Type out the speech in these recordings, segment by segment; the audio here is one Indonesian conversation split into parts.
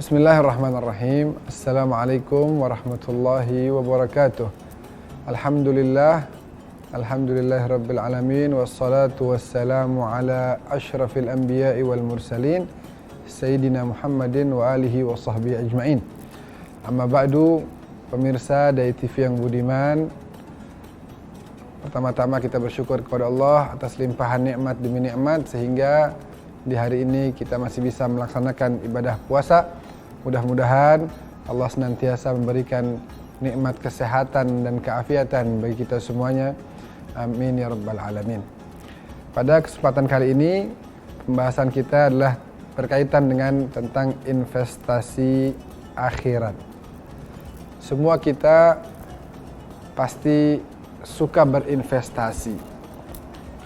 Bismillahirrahmanirrahim. Assalamualaikum warahmatullahi wabarakatuh. Alhamdulillahirabbil alamin wassalatu wassalamu ala asyrafil anbiya'i wal mursalin sayyidina Muhammadin wa alihi wa sahbihi ajmain. Amma ba'du, pemirsa Dai TV yang budiman, pertama-tama kita bersyukur kepada Allah atas limpahan nikmat demi nikmat sehingga di hari ini kita masih bisa melaksanakan ibadah puasa. Mudah-mudahan Allah senantiasa memberikan nikmat kesehatan dan keafiatan bagi kita semuanya. Amin ya rabbal alamin. Pada kesempatan kali ini pembahasan kita adalah berkaitan dengan tentang investasi akhirat. Semua kita pasti suka berinvestasi.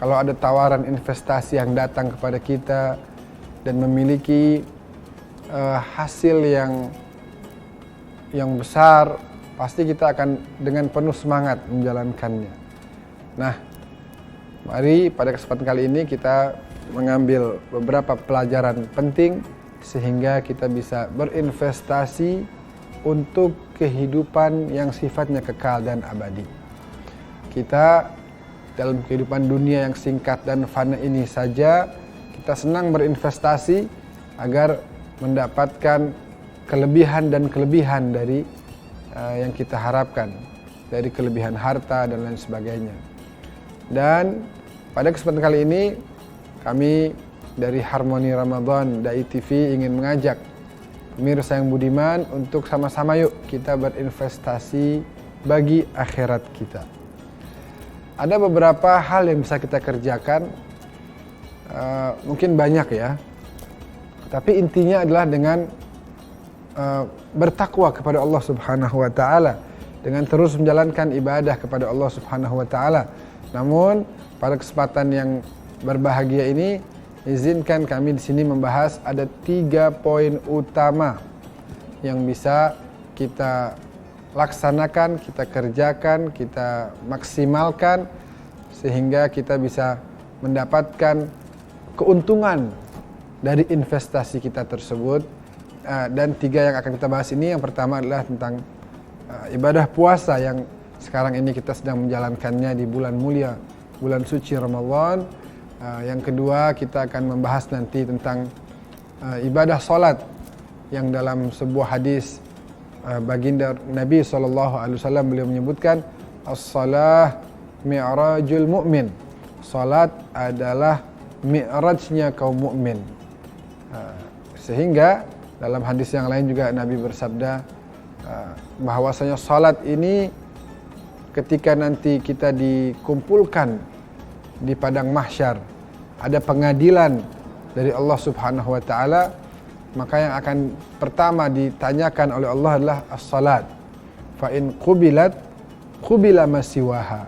Kalau ada tawaran investasi yang datang kepada kita dan memiliki hasil yang besar, pasti kita akan dengan penuh semangat menjalankannya. Nah, mari pada kesempatan kali ini kita mengambil beberapa pelajaran penting sehingga kita bisa berinvestasi untuk kehidupan yang sifatnya kekal dan abadi. Kita dalam kehidupan dunia yang singkat dan fana ini saja, kita senang berinvestasi agar mendapatkan kelebihan dan kelebihan dari yang kita harapkan, dari kelebihan harta dan lain sebagainya. Dan pada kesempatan kali ini kami dari Harmoni Ramadan Dai TV ingin mengajak pemirsa yang budiman untuk sama-sama yuk kita berinvestasi bagi akhirat kita. Ada beberapa hal yang bisa kita kerjakan, mungkin banyak ya. Tapi intinya adalah dengan bertakwa kepada Allah Subhanahu wa taala, dengan terus menjalankan ibadah kepada Allah Subhanahu wa taala. Namun pada kesempatan yang berbahagia ini, izinkan kami di sini membahas ada 3 poin utama yang bisa kita laksanakan, kita kerjakan, kita maksimalkan sehingga kita bisa mendapatkan keuntungan dari investasi kita tersebut. Dan 3 yang akan kita bahas ini, yang pertama adalah tentang ibadah puasa yang sekarang ini kita sedang menjalankannya di bulan mulia, bulan suci Ramadan. Yang kedua, kita akan membahas nanti tentang ibadah salat yang dalam sebuah hadis baginda Nabi SAW beliau menyebutkan as-salah mi'rajul mu'min. Salat adalah mi'rajnya kaum mukmin. Sehingga dalam hadis yang lain juga Nabi bersabda bahwasanya salat ini ketika nanti kita dikumpulkan di padang mahsyar, ada pengadilan dari Allah Subhanahu wa taala, maka yang akan pertama ditanyakan oleh Allah adalah as-salat. Fa in qubilat qubila ma siwaha.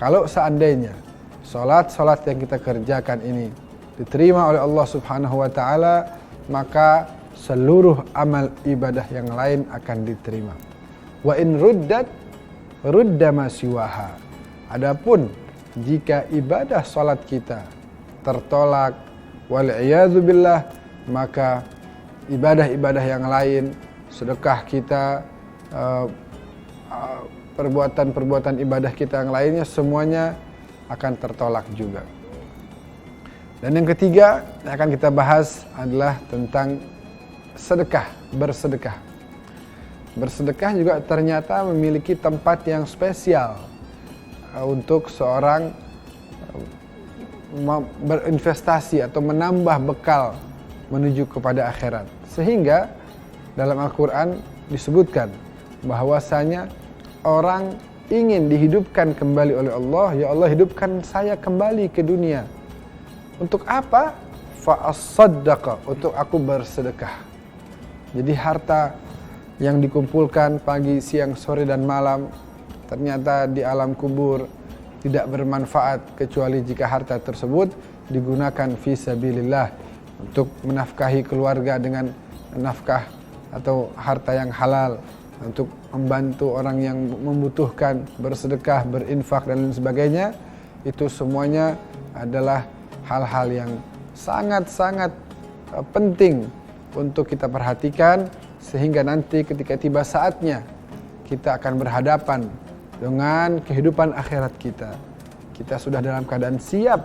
Kalau seandainya salat yang kita kerjakan ini diterima oleh Allah Subhanahu wa taala, maka seluruh amal ibadah yang lain akan diterima. Wa in ruddat rudda ma siwaha. Adapun jika ibadah salat kita tertolak wal iyadzu billah, maka ibadah-ibadah yang lain, sedekah kita, perbuatan-perbuatan ibadah kita yang lainnya semuanya akan tertolak juga. Dan yang ketiga yang akan kita bahas adalah tentang sedekah, bersedekah. Bersedekah juga ternyata memiliki tempat yang spesial untuk seorang berinvestasi atau menambah bekal menuju kepada akhirat. Sehingga dalam Al-Quran disebutkan bahwasanya orang ingin dihidupkan kembali oleh Allah. Ya Allah, hidupkan saya kembali ke dunia. Untuk apa? Fa'as-saddaqa, untuk aku bersedekah. Jadi harta yang dikumpulkan pagi, siang, sore, dan malam ternyata di alam kubur tidak bermanfaat kecuali jika harta tersebut digunakan fi sabilillah untuk menafkahi keluarga dengan nafkah atau harta yang halal, untuk membantu orang yang membutuhkan, bersedekah, berinfak, dan lain sebagainya. Itu semuanya adalah hal-hal yang sangat-sangat penting untuk kita perhatikan, sehingga nanti ketika tiba saatnya kita akan berhadapan dengan kehidupan akhirat kita. Kita sudah dalam keadaan siap,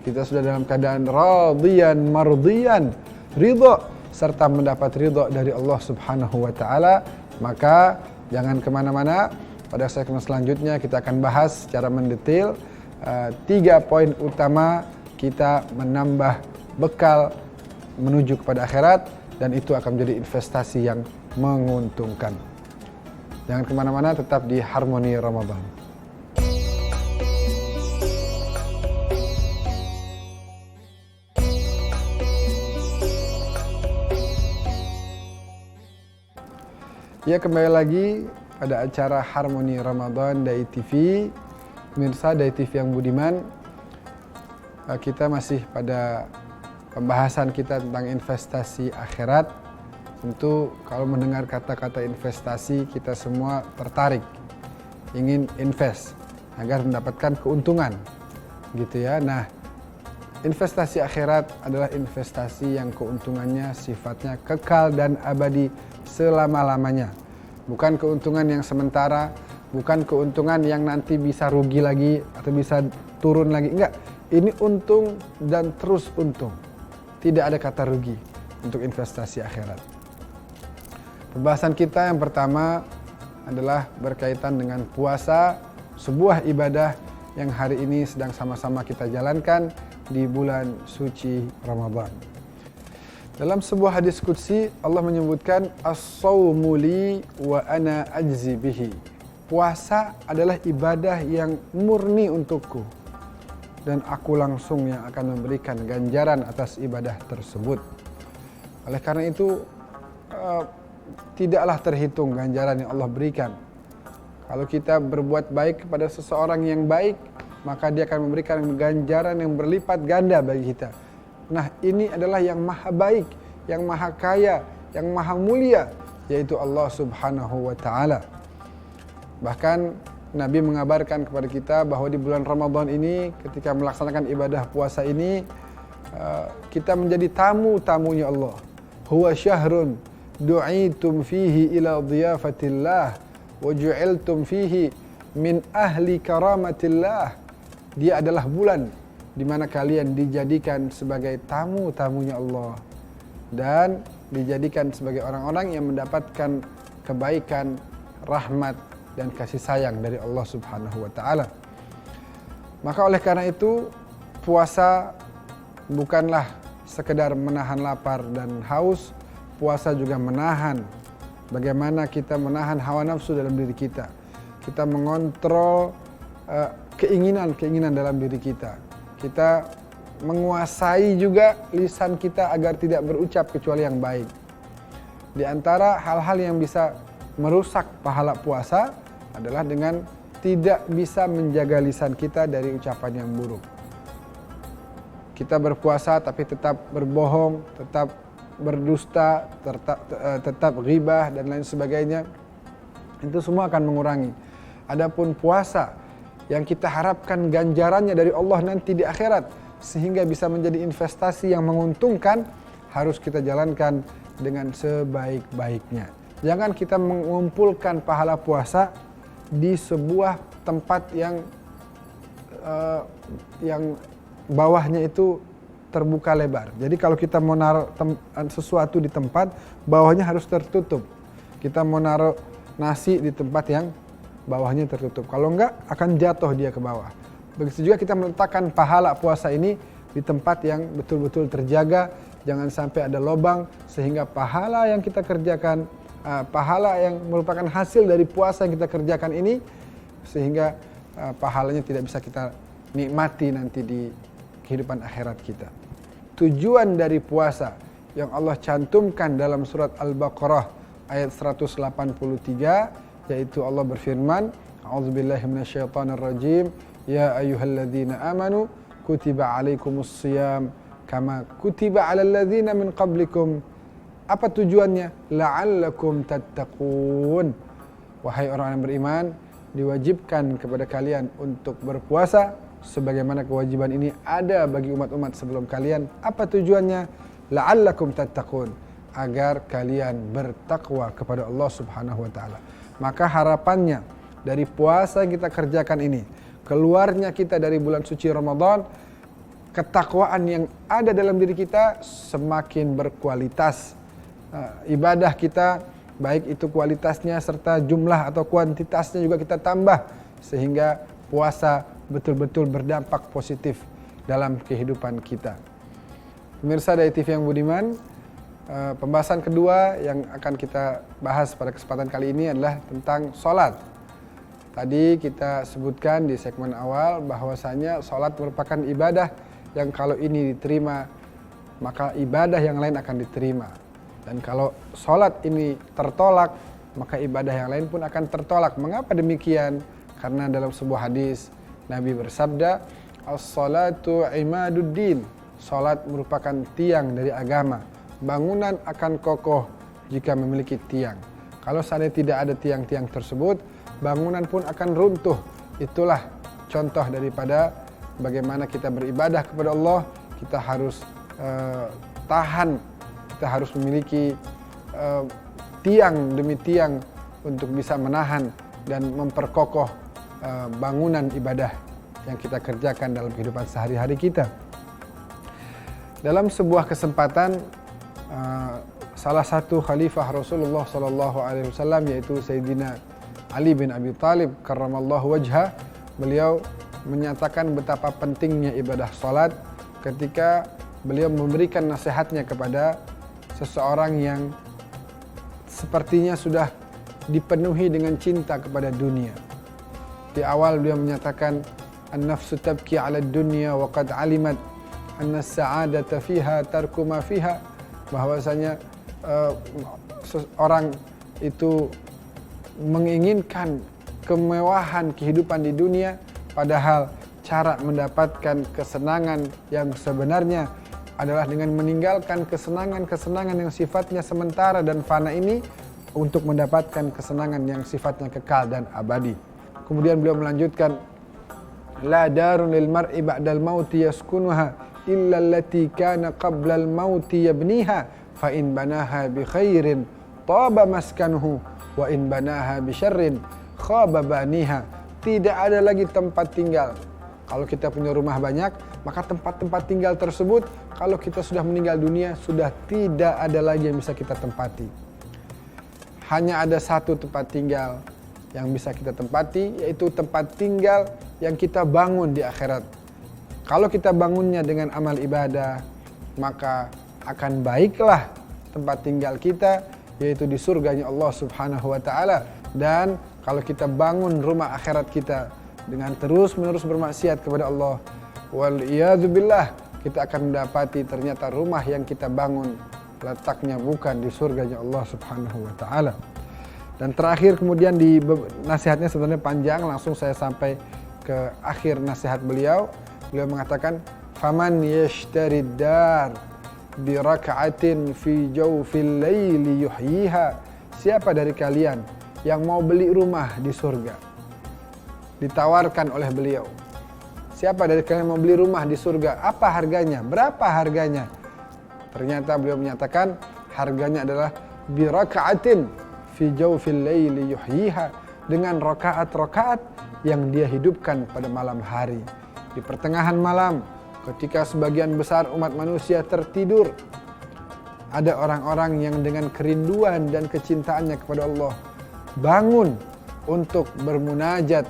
kita sudah dalam keadaan radiyan mardiyan, ridha serta mendapat ridha dari Allah Subhanahu wa taala. Maka jangan kemana-mana. Pada segmen selanjutnya kita akan bahas secara mendetail 3 poin utama kita menambah bekal menuju kepada akhirat, dan itu akan menjadi investasi yang menguntungkan. Jangan kemana-mana, tetap di Harmoni Ramadan. Ya, kembali lagi pada acara Harmoni Ramadan Dai TV. Pemirsa Dai TV yang budiman, kita masih pada pembahasan kita tentang investasi akhirat. Tentu kalau mendengar kata-kata investasi, kita semua tertarik, ingin invest agar mendapatkan keuntungan, gitu ya. Nah, investasi akhirat adalah investasi yang keuntungannya sifatnya kekal dan abadi selama-lamanya. Bukan keuntungan yang sementara, bukan keuntungan yang nanti bisa rugi lagi atau bisa turun lagi. Enggak, ini untung dan terus untung. Tidak ada kata rugi untuk investasi akhirat. Pembahasan kita yang pertama adalah berkaitan dengan puasa, sebuah ibadah yang hari ini sedang sama-sama kita jalankan di bulan suci Ramadan. Dalam sebuah hadis qudsi Allah menyebutkan as-shaumu li wa ana ajzi bihi. Puasa adalah ibadah yang murni untukku dan aku langsung yang akan memberikan ganjaran atas ibadah tersebut. Oleh karena itu tidaklah terhitung ganjaran yang Allah berikan. Kalau kita berbuat baik kepada seseorang yang baik, maka dia akan memberikan ganjaran yang berlipat ganda bagi kita. Nah, ini adalah yang maha baik, yang maha kaya, yang maha mulia, yaitu Allah Subhanahu wa ta'ala. Bahkan Nabi mengabarkan kepada kita bahwa di bulan Ramadan ini, ketika melaksanakan ibadah puasa ini, kita menjadi tamu-tamunya Allah. Huwa syahrun du'itum fihi ila dhiyafatillah wa ju'iltum fihi min ahli karamatillah. Dia adalah bulan di mana kalian dijadikan sebagai tamu-tamunya Allah dan dijadikan sebagai orang-orang yang mendapatkan kebaikan, rahmat dan kasih sayang dari Allah Subhanahu wa ta'ala. Maka oleh karena itu, puasa bukanlah sekedar menahan lapar dan haus. Puasa juga menahan, bagaimana kita menahan hawa nafsu dalam diri kita. Kita mengontrol keinginan-keinginan dalam diri kita. Kita menguasai juga lisan kita agar tidak berucap kecuali yang baik. Di antara hal-hal yang bisa merusak pahala puasa adalah dengan tidak bisa menjaga lisan kita dari ucapan yang buruk. Kita berpuasa tapi tetap berbohong, tetap berdusta, tetap ghibah dan lain sebagainya. Itu semua akan mengurangi. Adapun puasa yang kita harapkan ganjarannya dari Allah nanti di akhirat, sehingga bisa menjadi investasi yang menguntungkan, harus kita jalankan dengan sebaik-baiknya. Jangan kita mengumpulkan pahala puasa di sebuah tempat yang bawahnya itu terbuka lebar. Jadi kalau kita mau naruh sesuatu di tempat, bawahnya harus tertutup. Kita mau naruh nasi di tempat yang bawahnya tertutup. Kalau enggak, akan jatuh dia ke bawah. Begitu juga kita meletakkan pahala puasa ini di tempat yang betul-betul terjaga. Jangan sampai ada lubang, sehingga pahala yang kita kerjakan, pahala yang merupakan hasil dari puasa yang kita kerjakan ini, sehingga pahalanya tidak bisa kita nikmati nanti di kehidupan akhirat kita. Tujuan dari puasa yang Allah cantumkan dalam surat Al-Baqarah ayat 183, yaitu Allah berfirman, A'udzubillahi minasyaitonirrajim, ya ayyuhalladzina amanu kutiba alaikumusshiyam kama kutiba alal ladzina min qablikum. Apa tujuannya? La'allakum tattaqun. Wahai orang yang beriman, diwajibkan kepada kalian untuk berpuasa sebagaimana kewajiban ini ada bagi umat-umat sebelum kalian. Apa tujuannya? La'allakum tattaqun. agar kalian bertakwa kepada Allah Subhanahu wa taala. Maka harapannya dari puasa yang kita kerjakan ini, keluarnya kita dari bulan suci Ramadan, ketakwaan yang ada dalam diri kita semakin berkualitas. Ibadah kita, baik itu kualitasnya serta jumlah atau kuantitasnya juga kita tambah, sehingga puasa betul-betul berdampak positif dalam kehidupan kita. Pemirsa dari TV yang budiman, pembahasan kedua yang akan kita bahas pada kesempatan kali ini adalah tentang sholat. Tadi kita sebutkan di segmen awal bahwasanya sholat merupakan ibadah yang kalau ini diterima, maka ibadah yang lain akan diterima. Dan kalau sholat ini tertolak, maka ibadah yang lain pun akan tertolak. Mengapa demikian? Karena dalam sebuah hadis, Nabi bersabda, "As-salatu imaduddin." Sholat merupakan tiang dari agama. Bangunan akan kokoh jika memiliki tiang. Kalau seandainya tidak ada tiang-tiang tersebut, bangunan pun akan runtuh. Itulah contoh daripada bagaimana kita beribadah kepada Allah. Kita harus tahan, kita harus memiliki tiang demi tiang untuk bisa menahan dan memperkokoh bangunan ibadah yang kita kerjakan dalam kehidupan sehari-hari kita. Dalam sebuah kesempatan, salah satu khalifah Rasulullah SAW, yaitu Sayyidina Ali bin Abi Thalib karramallahu wajhah, beliau menyatakan betapa pentingnya ibadah salat ketika beliau memberikan nasihatnya kepada seseorang yang sepertinya sudah dipenuhi dengan cinta kepada dunia. Di awal beliau menyatakan, "An-nafsu tabki 'ala ad-dunya wa qad 'alimat anna as-sa'adata fiha tarku ma fiha." Bahwasanya seorang itu menginginkan kemewahan kehidupan di dunia, padahal cara mendapatkan kesenangan yang sebenarnya adalah dengan meninggalkan kesenangan-kesenangan yang sifatnya sementara dan fana ini untuk mendapatkan kesenangan yang sifatnya kekal dan abadi. Kemudian beliau melanjutkan, "La darun lil mar'i ba'dal mauti yaskunuha illa allati kana qablal mauti yabniha fa in banaha bi khairin taba maskanuhu wa in banaha bi syarrin khaba baniha." Tidak ada lagi tempat tinggal. Kalau kita punya rumah banyak, maka tempat-tempat tinggal tersebut kalau kita sudah meninggal dunia sudah tidak ada lagi yang bisa kita tempati. Hanya ada satu tempat tinggal yang bisa kita tempati, yaitu tempat tinggal yang kita bangun di akhirat. Kalau kita bangunnya dengan amal ibadah, maka akan baiklah tempat tinggal kita, yaitu di surganya Allah Subhanahu wa taala. Dan kalau kita bangun rumah akhirat kita dengan terus-menerus bermaksiat kepada Allah, wal iyadzubillah, kita akan mendapati ternyata rumah yang kita bangun letaknya bukan di surganya Allah Subhanahu wa taala. Dan terakhir kemudian di nasihatnya sebenarnya panjang, langsung saya sampai ke akhir nasihat beliau. Beliau mengatakan, "Faman yashtarid dar bi raka'atin fi jawfil laili yuhyiha." Siapa dari kalian yang mau beli rumah di surga? Ditawarkan oleh beliau. Siapa dari kalian yang mau beli rumah di surga? Apa harganya? Berapa harganya? Ternyata beliau menyatakan harganya adalah bi raka'atin fi jawfil laili yuhyiha, dengan rakaat-rakaat yang dia hidupkan pada malam hari. Di pertengahan malam, ketika sebagian besar umat manusia tertidur, ada orang-orang yang dengan kerinduan dan kecintaannya kepada Allah bangun untuk bermunajat,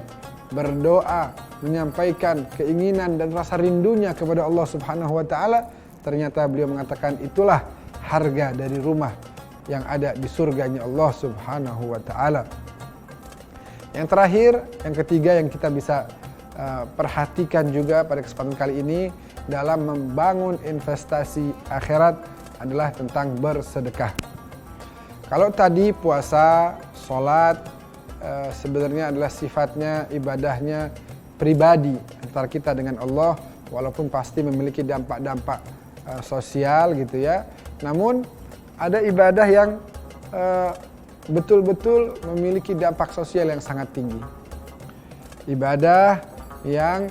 berdoa, menyampaikan keinginan dan rasa rindunya kepada Allah Subhanahu wa taala. Ternyata beliau mengatakan itulah harga dari rumah yang ada di surganya Allah Subhanahu wa taala. Yang terakhir, yang ketiga yang kita bisa perhatikan juga pada kesempatan kali ini dalam membangun investasi akhirat adalah tentang bersedekah. Kalau tadi puasa, sholat sebenarnya adalah sifatnya ibadahnya pribadi antara kita dengan Allah, walaupun pasti memiliki dampak-dampak sosial gitu ya. Namun ada ibadah yang betul-betul memiliki dampak sosial yang sangat tinggi. Ibadah yang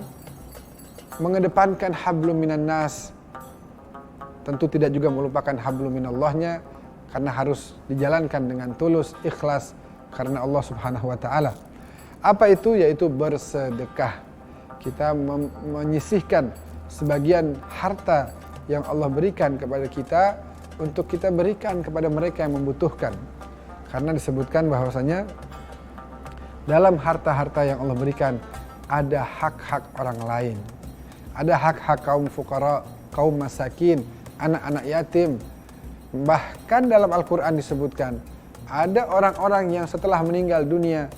mengedepankan hablum minan nas, tentu tidak juga melupakan hablum minallahnya, karena harus dijalankan dengan tulus, ikhlas karena Allah Subhanahu wa taala. Apa itu? Yaitu bersedekah. Kita menyisihkan sebagian harta yang Allah berikan kepada kita untuk kita berikan kepada mereka yang membutuhkan. Karena disebutkan bahwasanya dalam harta-harta yang Allah berikan ada hak-hak orang lain. Ada hak-hak kaum fuqara, kaum masakin, anak-anak yatim. Bahkan dalam Al-Quran disebutkan ada orang-orang yang setelah meninggal dunia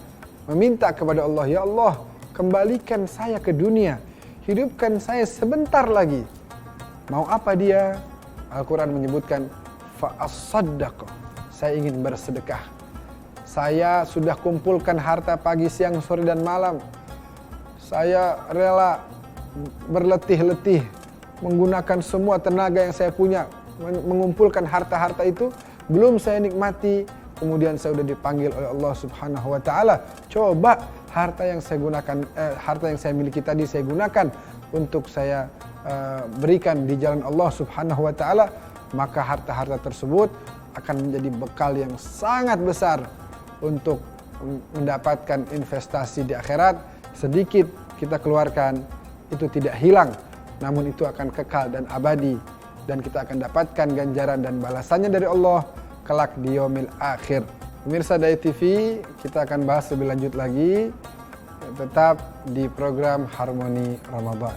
meminta kepada Allah, ya Allah, kembalikan saya ke dunia, hidupkan saya sebentar lagi. Mau apa dia? Al-Quran menyebutkan fa-as-saddaq, saya ingin bersedekah. Saya sudah kumpulkan harta pagi, siang, sore dan malam. Saya rela berletih-letih menggunakan semua tenaga yang saya punya mengumpulkan harta-harta itu, belum saya nikmati, kemudian saya sudah dipanggil oleh Allah Subhanahu wa taala. Coba harta yang saya gunakan, harta yang saya miliki tadi saya gunakan untuk saya berikan di jalan Allah Subhanahu wa taala, maka harta-harta tersebut akan menjadi bekal yang sangat besar untuk mendapatkan investasi di akhirat. Sedikit kita keluarkan itu tidak hilang, namun itu akan kekal dan abadi, dan kita akan dapatkan ganjaran dan balasannya dari Allah kelak di yaumil akhir. Pemirsa Dai TV, kita akan bahas lebih lanjut lagi tetap di program Harmoni Ramadan.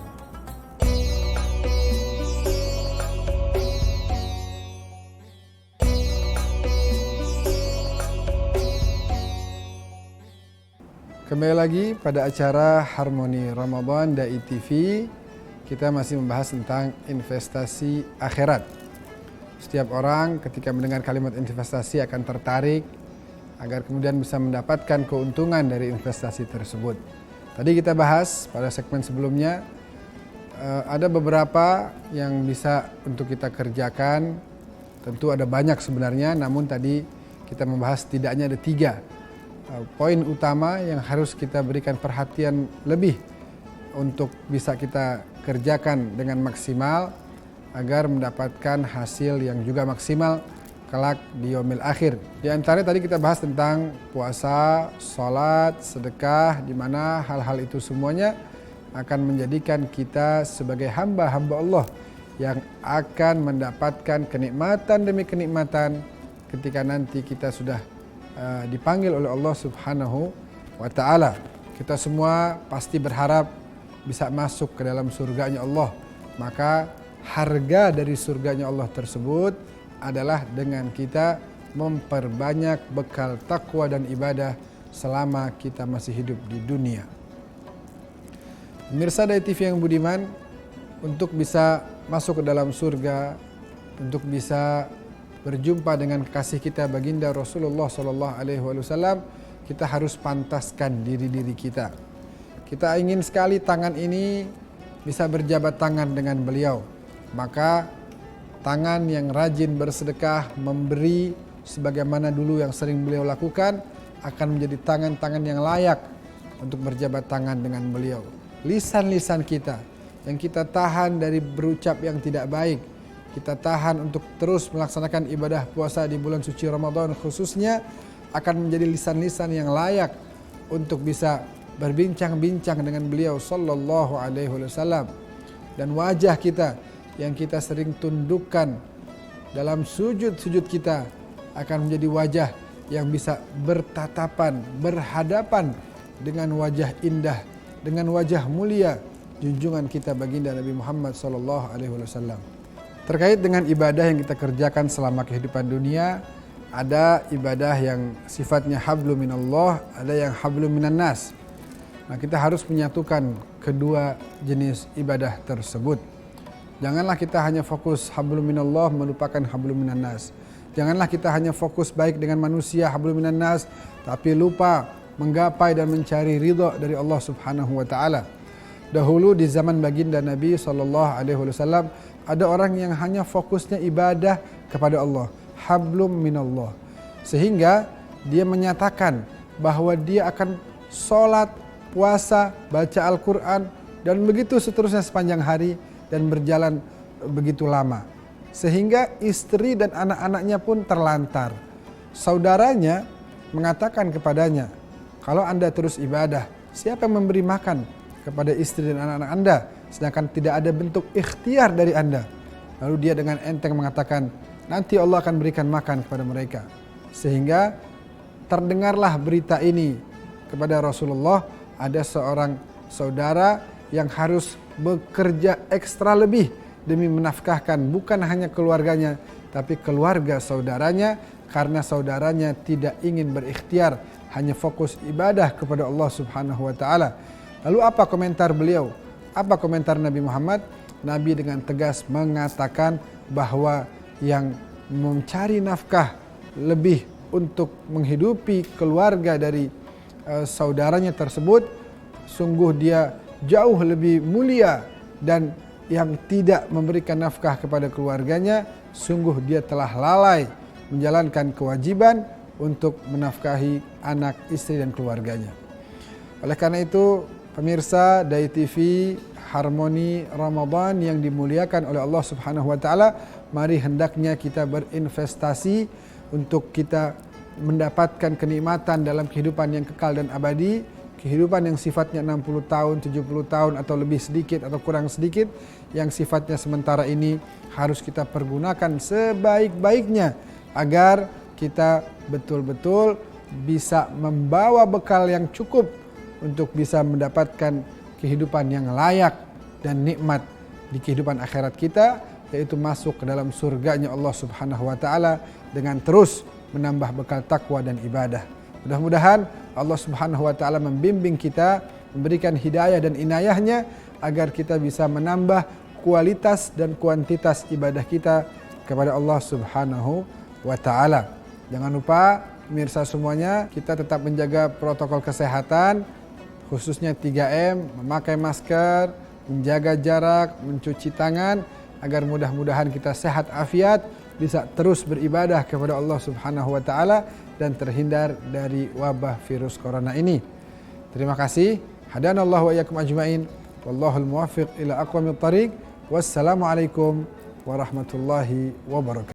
Kembali lagi pada acara Harmoni Ramadan Dai TV. Kita masih membahas tentang investasi akhirat. Setiap orang ketika mendengar kalimat investasi akan tertarik agar kemudian bisa mendapatkan keuntungan dari investasi tersebut. Tadi kita bahas pada segmen sebelumnya, ada beberapa yang bisa untuk kita kerjakan. Tentu ada banyak sebenarnya, namun tadi kita membahas setidaknya ada 3 poin utama yang harus kita berikan perhatian lebih untuk bisa kita kerjakan dengan maksimal agar mendapatkan hasil yang juga maksimal kelak di yaumil akhir. Di antaranya tadi kita bahas tentang puasa, sholat, sedekah, di mana hal-hal itu semuanya akan menjadikan kita sebagai hamba-hamba Allah yang akan mendapatkan kenikmatan demi kenikmatan ketika nanti kita sudah dipanggil oleh Allah Subhanahu wa taala. Kita semua pasti berharap bisa masuk ke dalam surganya Allah. Maka harga dari surganya Allah tersebut adalah dengan kita memperbanyak bekal takwa dan ibadah selama kita masih hidup di dunia. Pemirsa Dai TV yang budiman, untuk bisa masuk ke dalam surga, untuk bisa berjumpa dengan kekasih kita baginda Rasulullah SAW, kita harus pantaskan diri-diri kita. Kita ingin sekali tangan ini bisa berjabat tangan dengan beliau. Maka tangan yang rajin bersedekah, memberi sebagaimana dulu yang sering beliau lakukan, akan menjadi tangan-tangan yang layak untuk berjabat tangan dengan beliau. Lisan-lisan kita yang kita tahan dari berucap yang tidak baik, kita tahan untuk terus melaksanakan ibadah puasa di bulan suci Ramadan khususnya, akan menjadi lisan-lisan yang layak untuk bisa berbincang-bincang dengan beliau sallallahu alaihi wasallam. Dan wajah kita yang kita sering tundukkan dalam sujud-sujud kita akan menjadi wajah yang bisa bertatapan, berhadapan dengan wajah indah, dengan wajah mulia junjungan kita baginda Nabi Muhammad sallallahu alaihi wasallam. Terkait dengan ibadah yang kita kerjakan selama kehidupan dunia, ada ibadah yang sifatnya hablum minallah, ada yang hablum minan nas. Nah, kita harus menyatukan kedua jenis ibadah tersebut. Janganlah kita hanya fokus hablum minallah melupakan hablum minan nas. Janganlah kita hanya fokus baik dengan manusia hablum minan nas tapi lupa menggapai dan mencari ridha dari Allah Subhanahu wa taala. Dahulu di zaman baginda Nabi SAW ada orang yang hanya fokusnya ibadah kepada Allah, hablum minallah. Sehingga dia menyatakan bahwa dia akan sholat, puasa, baca Al-Quran, dan begitu seterusnya sepanjang hari dan berjalan begitu lama. sehingga istri dan anak-anaknya pun terlantar. Saudaranya mengatakan kepadanya, kalau Anda terus ibadah, siapa yang memberi makan kepada istri dan anak-anak Anda, sedangkan tidak ada bentuk ikhtiar dari Anda? Lalu dia dengan enteng mengatakan, nanti Allah akan berikan makan kepada mereka. Sehingga terdengarlah berita ini kepada Rasulullah, ada seorang saudara yang harus bekerja ekstra lebih demi menafkahkan bukan hanya keluarganya, tapi keluarga saudaranya, karena saudaranya tidak ingin berikhtiar, hanya fokus ibadah kepada Allah Subhanahu wa taala. Lalu apa komentar beliau? Apa komentar Nabi Muhammad? Nabi dengan tegas mengatakan bahwa yang mencari nafkah lebih untuk menghidupi keluarga dari saudaranya tersebut, sungguh dia jauh lebih mulia, dan yang tidak memberikan nafkah kepada keluarganya, sungguh dia telah lalai menjalankan kewajiban untuk menafkahi anak, istri dan keluarganya. Oleh karena itu, pemirsa Dai TV Harmoni Ramadan yang dimuliakan oleh Allah Subhanahu wa taala, mari hendaknya kita berinvestasi untuk kita mendapatkan kenikmatan dalam kehidupan yang kekal dan abadi, kehidupan yang sifatnya 60 tahun, 70 tahun atau lebih sedikit atau kurang sedikit, yang sifatnya sementara ini harus kita pergunakan sebaik-baiknya agar kita betul-betul bisa membawa bekal yang cukup untuk bisa mendapatkan kehidupan yang layak dan nikmat di kehidupan akhirat kita, yaitu masuk ke dalam surganya Allah Subhanahu wa taala dengan terus menambah bekal takwa dan ibadah. Mudah-mudahan Allah Subhanahu wa taala membimbing kita, memberikan hidayah dan inayahnya agar kita bisa menambah kualitas dan kuantitas ibadah kita kepada Allah Subhanahu wa taala. Jangan lupa pemirsa semuanya, kita tetap menjaga protokol kesehatan, khususnya 3M, memakai masker, menjaga jarak, mencuci tangan, agar mudah-mudahan kita sehat afiat, bisa terus beribadah kepada Allah Subhanahu wa taala dan terhindar dari wabah virus corona ini. Terima kasih. Hadanallahu wa iyyakum ajmain. Wallahul muwaffiq ila aqwamit thariq. Wassalamualaikum warahmatullahi wabarakatuh.